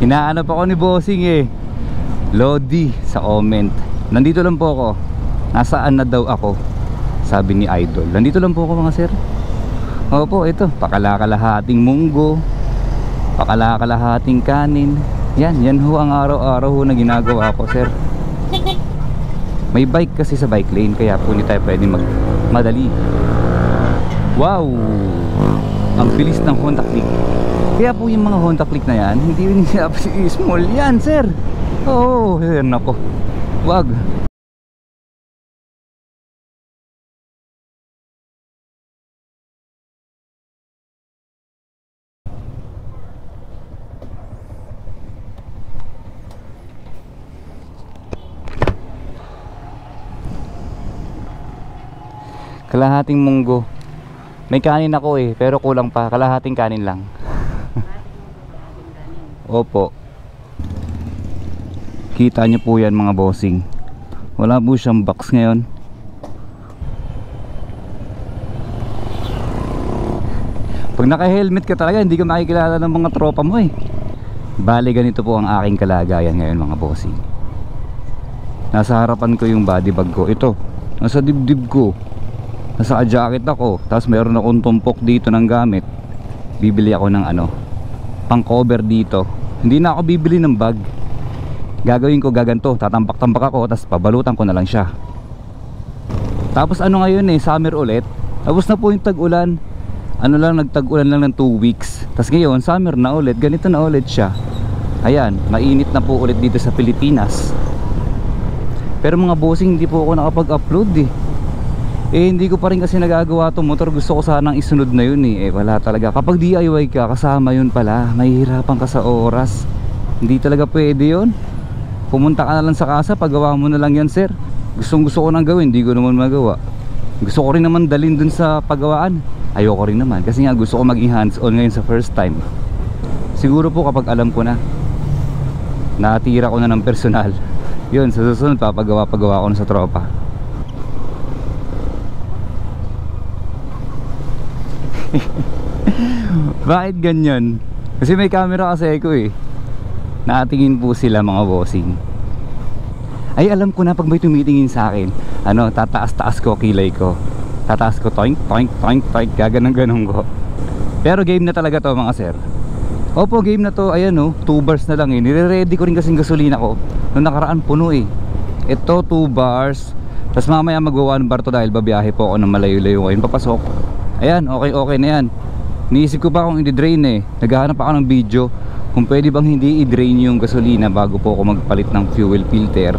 Hinahanap ako ni Bossing eh. Lodi sa comment. Nandito lang po ako. Nasaan na daw ako? Sabi ni Idol. Nandito lang po ako mga sir. Opo, ito. Pakalakalahating munggo. Pakalakalahating kanin. Yan ho ang araw-araw ho na ginagawa ko sir. May bike kasi sa bike lane, kaya po hindi tayo pwede magmadali. Wow! Ang bilis ng Honda Click. Kaya po yung mga Honda Click na yan, hindi yun small yan sir. Oo, sir, nako. Wag. Kalahating munggo. May kanin ako eh, pero kulang pa. Kalahating kanin lang. Opo. Kita nyo po yan mga bossing. Wala po siyang box ngayon. Pag naka-helmet ka talaga, hindi ka makikilala ng mga tropa mo eh. Bale, ganito po ang aking kalagayan ngayon mga bossing. Nasa harapan ko yung body bag ko. Ito, nasa dibdib ko. Nasa jacket ako. Tapos mayroon akong tumpok dito ng gamit. Bibili ako ng pang cover dito. Hindi na ako bibili ng bag. Gagawin ko gaganto. Tatampak-tampak ako. Tapos pabalutan ko na lang siya. Tapos ngayon summer ulit. Tapos na po yung tag-ulan. Nagtag-ulan lang ng 2 weeks. Tapos ngayon summer na ulit. Ganito na ulit siya. Ayan, mainit na po ulit dito sa Pilipinas. Pero mga bossing, hindi po ako nakapag-upload eh. Hindi ko pa rin kasi nagagawa itong motor. Gusto ko sanang isunod na yun eh. Wala talaga. Kapag DIY ka, kasama yun pala. Mahihirapan ka sa oras. Hindi talaga pwede yun. Pumunta ka na lang sa kasa, paggawa mo na lang yan sir. Gusto ko nang gawin, hindi ko naman magawa. Gusto ko rin naman dalhin dun sa paggawaan. Ayoko rin naman. Kasi nga gusto ko maging hands on ngayon sa first time. Siguro po kapag alam ko na, natira ko na ng personal, yun, sa susunod pagawa ko na sa tropa. Bakit ganyan? Kasi may camera kasi ako eh. Nakatingin po sila mga bossing. Ay alam ko na pag may tumitingin sa akin, tataas-taas ko kilay ko. Tataas ko toink toink toink toink, gaganong-ganong ko. Pero game na talaga to mga sir. Opo, game na to. Ayan 2 bars na lang eh. Nire-ready ko rin kasing gasolina ko. Noong nakaraan puno eh. Ito 2 bars. Tapos mamaya magwa 1 bar to dahil babiyahe po ako ng malayo-layo ngayon papasok. Ayan, okay na yan. Niisip ko pa kung i-drain eh. Naghahanap ako ng video kung pwede bang hindi i-drain yung gasolina bago po ako magpalit ng fuel filter.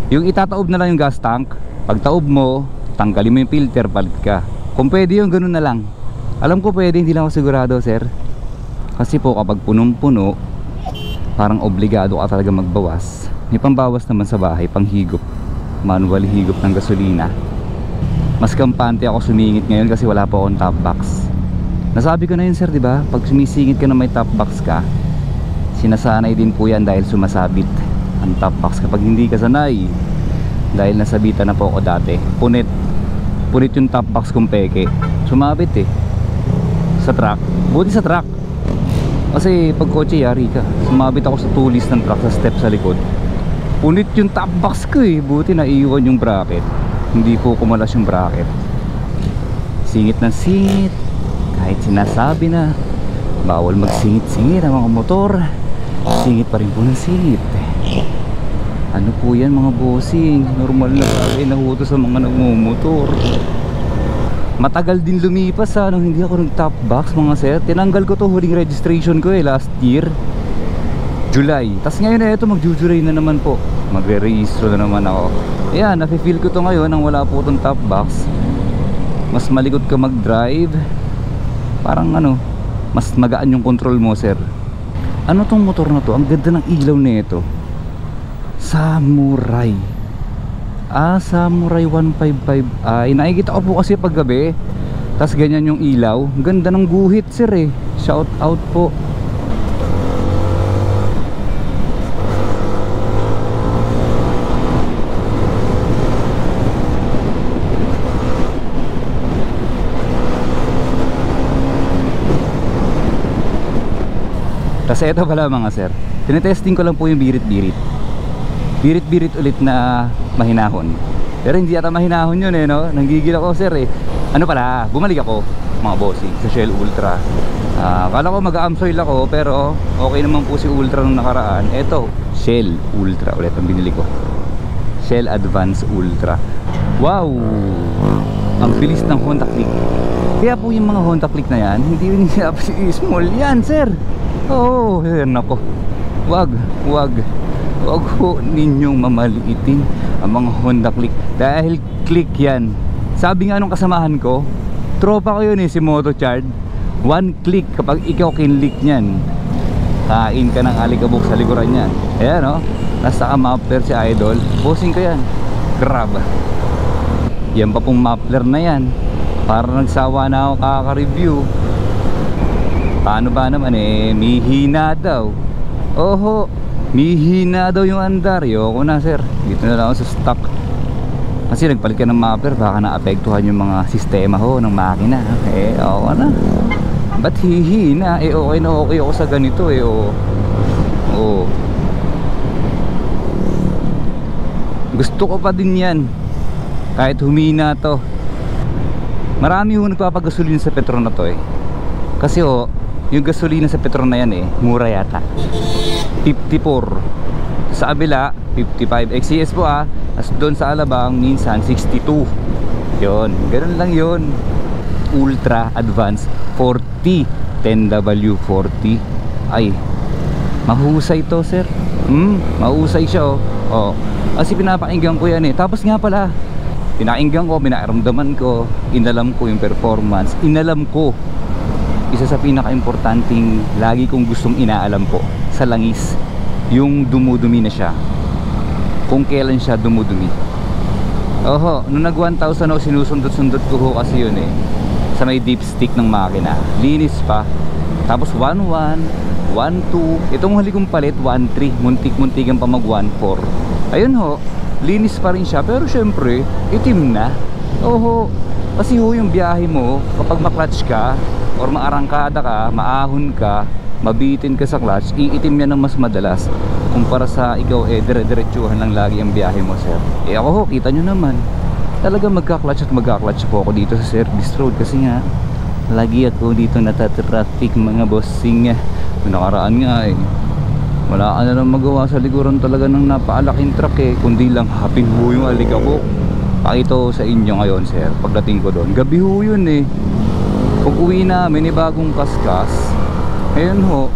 Yung itataob na lang yung gas tank. Pag taob mo, tanggalin mo yung filter, palit ka. Kung pwede yung ganun na lang. Alam ko pwede, hindi lang ako sigurado sir. Kasi po kapag punong-puno, parang obligado ka talaga magbawas. May pambawas naman sa bahay, panghigop, manual higop ng gasolina. Mas kampante ako sumingit ngayon kasi wala po akong top box. Nasabi ko na yun sir, diba? Pag sumisingit ka na may top box ka, sinasanay din po yan dahil sumasabit ang top box kapag hindi ka sanay. Dahil nasabitan na po ako dati, punit yung top box kong peke, sumabit eh sa truck. Buti sa truck, kasi pag kotse yari ka. Sumabit ako sa tulis ng truck sa step sa likod. Punit yung top box ko eh. Buti na iwan yung bracket. Hindi po kumalas yung bracket. Singit ng singit. Kahit sinasabi na bawal magsingit-singit ang mga motor, singit pa rin po ng singit. Ano po yan mga bossing? Normal na bagay na huto sa mga nagmumotor. Matagal din lumipas nung hindi ako ng top box mga sir. Tinanggal ko to huling registration ko last year July. Tas ngayon ito mag-July na naman po. Magre-rehistro na naman ako. Ayan, nafe-feel ko to ngayon nang wala po itong top box. Mas malikot ka mag-drive. Parang mas magaan yung control mo sir. Ano tong motor na to? Ang ganda ng ilaw nito. Samurai. Samurai 155. Nakikita ko po kasi pag gabi. Tas ganyan yung ilaw. Ang ganda ng guhit sir eh. Shout out po. Kasi ito pala mga sir, tinetesting ko lang po yung birit-birit. Birit-birit ulit na mahinahon. Pero hindi ata mahinahon yun eh, no? Nanggigil ako sir eh. Ano pala, bumalik ako mga bossing sa Shell Ultra. Akala ko mag-amsoil ako, pero okay naman po si Ultra nung nakaraan. Eto, Shell Ultra ulit ang binili ko. Shell Advance Ultra. Wow, ang bilis ng Honda Click. Kaya po yung mga Honda Click na yan, hindi yun small yan sir. Oo, nako. Wag po ninyong mamaliitin ang mga Honda Click, dahil click yan. Sabi nga nung kasamahan ko, tropa ko yun eh, si Motochard. One click kapag ikaw kinlik nyan, kain ka ng alikabok sa likuran yan. Ayan o, nasa ka-muffler si Idol. Bossing ko yan, grab. Yan pa pong muffler na yan, para nagsawa na ako kaka-review. Paano ba naman eh, mihina daw. Oho, mihina daw yung andar. Yoko na sir, dito na lang ako sa stock. Kasi nagpalit ka ng muffler, baka naapektuhan yung mga sistema ho ng makina. Eh, oo na. Ba't hihina? Eh, okay na okay ako sa ganito eh. Oo. Gusto ko pa din yan, kahit humina to. Marami ho nagpapagasolina sa Petron na to eh. Kasi yung gasolina sa Petron na yan eh, mura yata. 54. Sa kabila 55 XCS po as doon sa Alabang minsan 62. Yon, ganun lang yon. Ultra Advance 40 10W40. Ay, mahusay to sir. Mahusay siya kasi pinapakinggan ko yan eh. Tapos nga pala, pinakinggan ko, pinaramdaman ko, inalam ko yung performance, inalam ko isa sa pinaka-importanting lagi kong gustong inaalam po sa langis, yung dumudumi na siya, kung kailan siya dumudumi. Nung nag 1,000 ako, sinusundot-sundot ko ho kasi yun eh, sa may dipstick ng makina, linis pa. Tapos 1.1, 1.2, itong huli kong palit 1.3, muntik-muntikan pa mag 1.4. ayun ho, linis pa rin siya, pero syempre itim na. Kasi ho yung biyahe mo, kapag ma-clutch ka or maarangkada ka, maahon ka, mabitin ka sa clutch, iitim yan ng mas madalas kumpara sa ikaw dire-diretsuhan lang lagi ang biyahe mo sir. Ako ho, kita nyo naman, talaga magka-clutch at magka-clutch po ako dito sa service road, kasi nga lagi ako dito natatraffic mga bossing. Nakaraan nga eh, wala ka na lang magawa sa likuran talaga ng napakalaking truck eh, kundi lang hapin ho yung alikabok. Pakita ko sa inyo ngayon sir, pagdating ko doon, gabi ho yun eh. Pag uwi namin may bagong kaskas, ayun ho,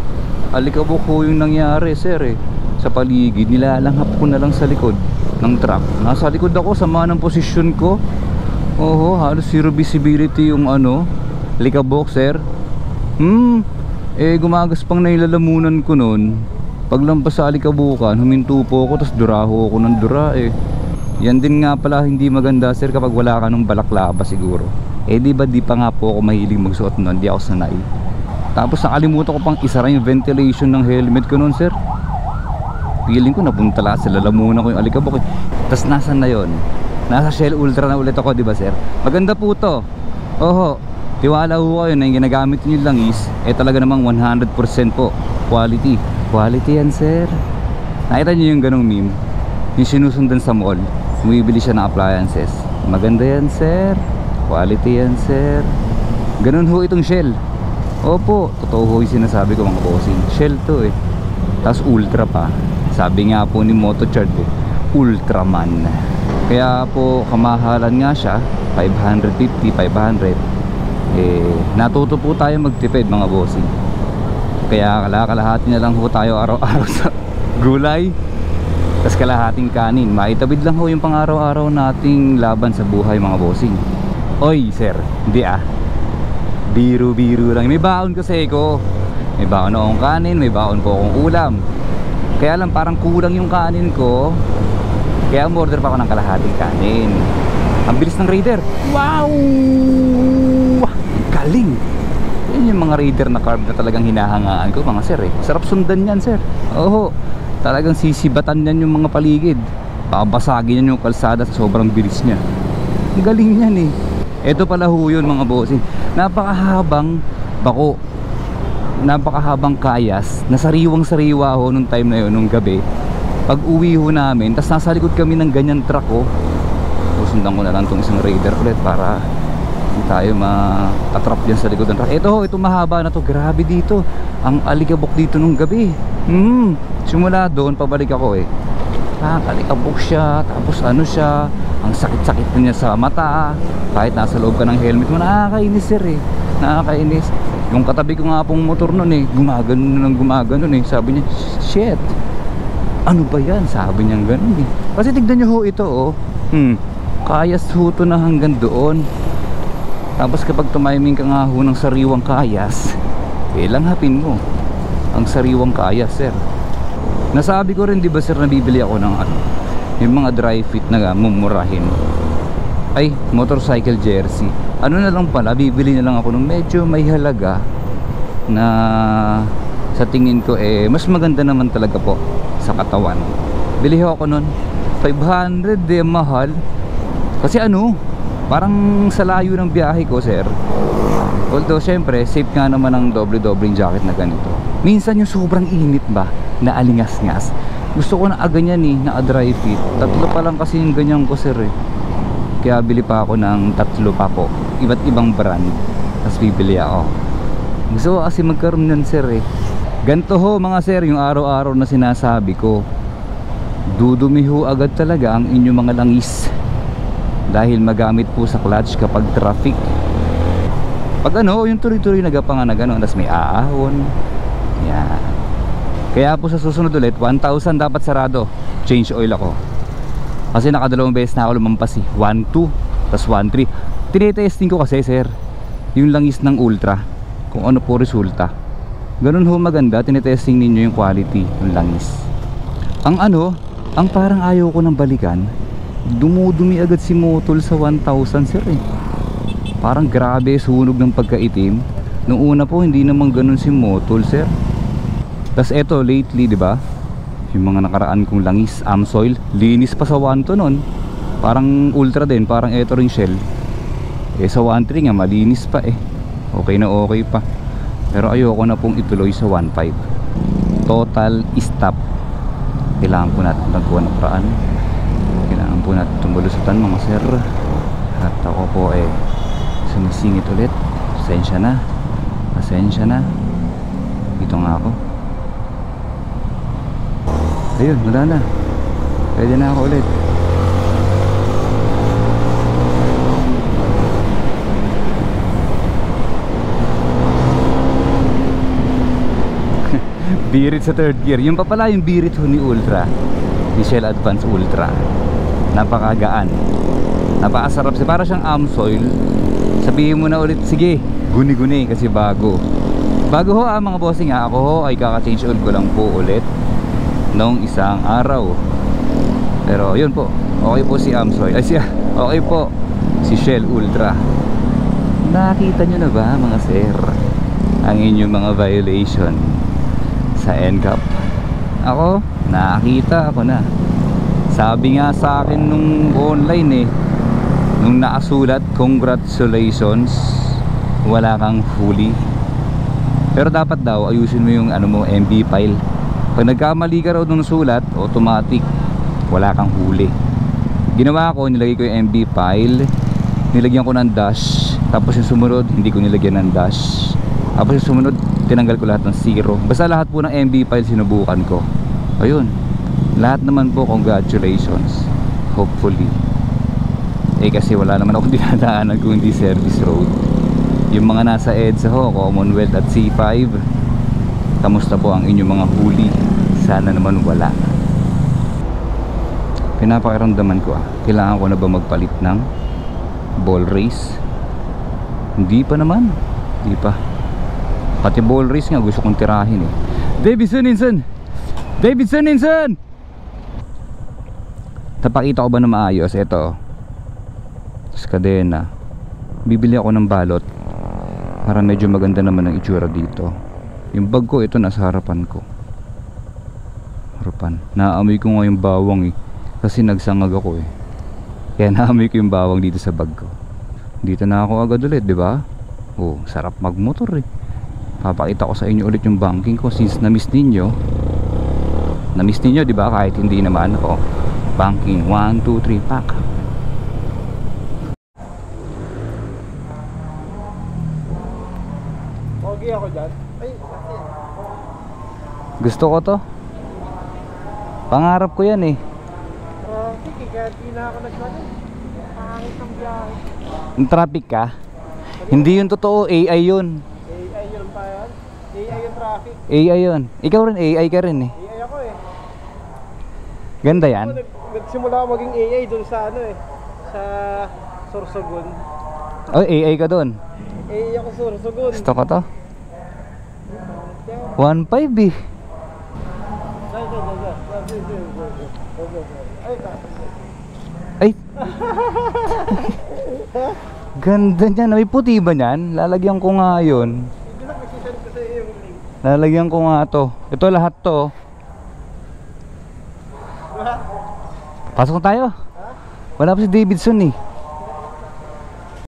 alikabok ho yung nangyari sir eh. Sa paligid, nilalanghap ko na lang sa likod ng truck. Nasa likod ako, sama ng posisyon ko. Halos zero visibility yung alikabok sir. Gumagas pang nailalamunan ko nun. Paglampas sa alikabukan, huminto po ako, tapos duraho ako ng dura eh. Yan din nga pala hindi maganda sir kapag wala ka ng balaklava siguro. Di pa nga po ako mahilig magsuot nun, di ako sanay. Tapos nakalimutan ko pang isara yung ventilation ng helmet ko nun sir. Feeling ko napunta lang sa lalamunan ko yung alikabok eh. Tapos nasan na yon? Nasa Shell Ultra na ulit ako, di ba sir? Maganda po to. Tiwala ko kayo na yung ginagamit nyo lang is talaga namang 100% po quality. Quality yan sir. Nakita nyo yung ganong meme, yung sinusundan sa mall, bumibili siya ng appliances. Maganda yan sir, quality yan sir. Ganun ho itong Shell. Opo, totoo ho yung sinasabi ko mga bossing. Shell to eh, tapos Ultra pa. Sabi nga po ni Motochard Ultraman. Kaya po kamahalan nga siya, 550, 500. Natuto po tayo magtipid mga bossing. Kaya kalahati na lang ho tayo araw-araw sa gulay, tas kalahating kanin. Maitabid lang ho yung pang-araw-araw nating laban sa buhay mga bossing. Oy sir, hindi biro-biro lang. May baon kasi ko, may baon akong kanin, may baon po akong ulam. Kaya lang parang kulang yung kanin ko, kaya umorder pa ako ng kalahating kanin. Ang bilis ng Raider. Wow, galing. Yan yung mga Raider na carb na talagang hinahangaan ko mga sir eh. Sarap sundan yan sir. Talagang sisibatan yan yung mga paligid, babasagin yan yung kalsada sa sobrang bilis niya. Ang galing yan eh. Ito pala ho yun mga bossing, napakahabang bako. napakahabang kayas, nasariwang sariwa ho nung time na yun, nung gabi. Pag uwi ho namin, tas nasa likod kami ng ganyan truck ho. Susundan ko na lang tong isang Raider ulit para hindi tayo matatrap dyan sa likod ng truck. Ito mahaba na to, grabe dito. Ang alikabok dito nung gabi. Simula doon, pabalik ako eh. Alikabok siya, tapos ano siya, ang sakit-sakit na niya sa mata. Kahit nasa loob ka ng helmet mo, nakakainis sir eh. Nakakainis. Yung katabi ko nga pong motor nun eh, gumagano eh. Sabi niya, shit, ano ba yan? Sabi niya ganun eh. Kasi tignan niyo ho ito oh. Kayas ho to na hanggang doon. Tapos kapag tumiming ka nga ho ng sariwang kayas, langhapin mo ang sariwang kayas sir. Nasabi ko rin di ba sir, nabibili ako ng ano, yung mga dry fit na mumurahin. Ay, motorcycle jersey. Ano na lang pala, bibili na lang ako ng medyo may halaga na sa tingin ko mas maganda naman talaga po sa katawan. Bili ako nun 500 mahal. Kasi ano, parang sa layo ng biyahe ko sir. Although syempre safe nga naman ang doble-doble jacket na ganito. Minsan yung sobrang init ba, na alingas-ngas, gusto ko na ganyan na dry fit. Tatlo pa lang kasi yung ganyan ko sir eh. Kaya bili pa ako ng 3 pa po, iba't ibang brand. Tapos bibili ako. Gusto ko kasi magkaroon nun sir eh. Ganto ho mga sir yung araw-araw na sinasabi ko. Dudumi ho agad talaga ang inyong mga langis, dahil magamit po sa clutch kapag traffic. Pag ano, yung tuloy-tuloy nagapanga na gano'n, tapos may aahon. Yan. Kaya po sa susunod ulit, 1,000 dapat sarado. Change oil ako. Kasi nakadalawang beses na ako lumampas 1,2, tapos 1,3. Tinetesting ko kasi sir, yung langis ng Ultra, kung ano po resulta. Ganun ho maganda, tinetesting ninyo yung quality ng langis. Ang ano, ang parang ayaw ko ng balikan, dumudumi agad si Motol sa 1,000 sir eh. Parang grabe sunog ng pagkaitim. Nung una po hindi naman ganun si Motol sir. Tas eto lately di ba, yung mga nakaraan kong langis, Amsoil, linis pa sa 1,2 nun. Parang Ultra din, parang eto ring Shell. Sa 1,3 nga malinis pa eh. Okay na okay pa. Pero ayoko na pong ituloy sa 1,5. Total stop. Kailangan po natin magkuha ng paraan. Kailangan po natin tumulusutan mga sir. At ako po sumisingit ulit. Pasensya na. Pasensya na. Dito nga ako. Ayun, wala na. Pwede na ako ulit. Birit sa third gear. Yung pa pala yung birit ho ni Ultra, ni Shell Advance Ultra. Napakagaan, napakasarap siya. Para siyang Amsoil. Sabihin mo na ulit, sige, guni-guni kasi bago ho mga bossing ako ho ay kaka-change oil ko lang po ulit noong isang araw. Pero yun po, okay po si Amsoil. Okay po si Shell Ultra. Nakita nyo na ba mga sir ang inyong mga violation sa NCAP? Ako, nakakita ako na. Sabi nga sa akin nung online nung nakasulat, congratulations, wala kang huli. Pero dapat daw ayusin mo yung ano mo, MB file. Pag nagkamali ka raw nung sulat, automatic wala kang huli. Ginawa ko, nilagay ko yung MB file, nilagyan ko ng dash, tapos yung sumunod hindi ko nilagyan ng dash, tapos yung sumunod tinanggal ko lahat ng 0. Basta lahat po ng MB file sinubukan ko. Ayun, lahat naman po congratulations, hopefully. Kasi wala naman akong dinadaanan kung hindi service road. Yung mga nasa EDSA ho, Commonwealth at C5, kamusta po ang inyong mga huli? Sana naman wala. Pinapakiramdaman ko kailangan ko na ba magpalit ng ball race? Hindi pa naman. Hindi pa. Pati ball race nga gusto kong tirahin Davidson! Tapakita ko ba na maayos? Ito, sa kadena. Bibili ako ng balot para medyo maganda naman ang itsura dito. Yung bag ko, ito nasa harapan ko. Naamoy ko nga yung bawang kasi nagsangag ako Kaya naamoy ko yung bawang dito sa bag ko. Dito na ako agad ulit, di ba? Oh, sarap magmotor Papakita ko sa inyo ulit yung banking ko since na-miss ninyo. Na-miss ninyo, di ba? Kahit hindi naman ako. Banking 1, 2, 3 pack. Pogi ako dyan. Ay, kasi. Gusto ko to. Pangarap ko yan eh. Sige, kaya di na ako nagmano. Pangangit ng biyahe. Yung traffic ka? Hindi yun totoo, AI yun. AI yun pa yan? AI yung traffic. AI yun. Ikaw rin, AI ka rin eh. AI ako eh. Ganda yan. Ako, nagsimula ako maging AI dun sa ano eh. Sa Sorsogon. Oh, AI ka dun. AI ako Sorsogon. Gusto ko to. 1.5 eh. Ay. Ganda niyan. May puti ba niyan? Lalagyan ko nga yun. Lalagyan ko nga to. Ito lahat to. Pasok na tayo. Wala pa si Davidson eh.